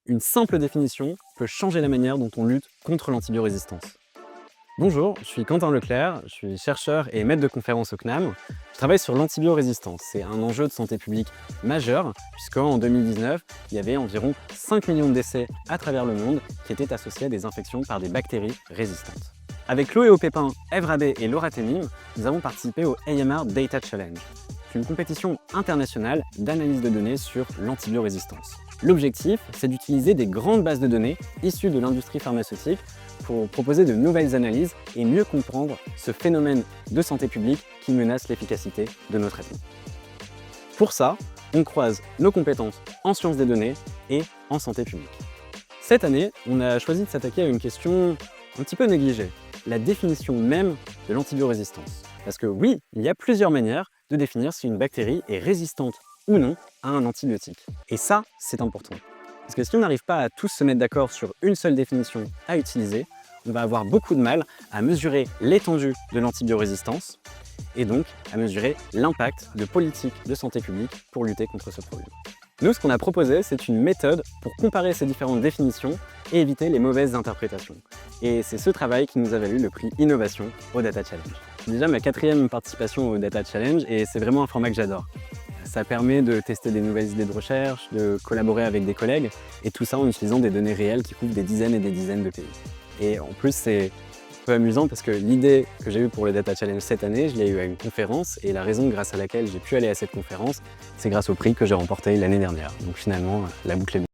Une simple définition peut changer la manière dont on lutte contre l'antibiorésistance. Bonjour, je suis Quentin Leclerc, je suis chercheur et maître de conférence au CNAM. Je travaille sur l'antibiorésistance. C'est un enjeu de santé publique majeur, puisqu'en 2019, il y avait environ 5 millions de décès à travers le monde qui étaient associés à des infections par des bactéries résistantes. Avec Chloé Opépin, Ève Rabé et Laura Temim, nous avons participé au AMR Data Challenge. C'est une compétition internationale d'analyse de données sur l'antibiorésistance. L'objectif, c'est d'utiliser des grandes bases de données issues de l'industrie pharmaceutique pour proposer de nouvelles analyses et mieux comprendre ce phénomène de santé publique qui menace l'efficacité de nos traitements. Pour ça, on croise nos compétences en sciences des données et en santé publique. Cette année, on a choisi de s'attaquer à une question un petit peu négligée, la définition même de l'antibiorésistance. Parce que oui, il y a plusieurs manières de définir si une bactérie est résistante ou non à un antibiotique. Et ça, c'est important. Parce que si on n'arrive pas à tous se mettre d'accord sur une seule définition à utiliser, on va avoir beaucoup de mal à mesurer l'étendue de l'antibiorésistance et donc à mesurer l'impact de politiques de santé publique pour lutter contre ce problème. Nous, ce qu'on a proposé, c'est une méthode pour comparer ces différentes définitions et éviter les mauvaises interprétations. Et c'est ce travail qui nous a valu le prix Innovation au Data Challenge. C'est déjà ma 4e participation au Data Challenge et c'est vraiment un format que j'adore. Ça permet de tester des nouvelles idées de recherche, de collaborer avec des collègues, et tout ça en utilisant des données réelles qui couvrent des dizaines et des dizaines de pays. Et en plus, c'est un peu amusant parce que l'idée que j'ai eue pour le Data Challenge cette année, je l'ai eue à une conférence, et la raison grâce à laquelle j'ai pu aller à cette conférence, c'est grâce au prix que j'ai remporté l'année dernière. Donc finalement, la boucle est bouclée.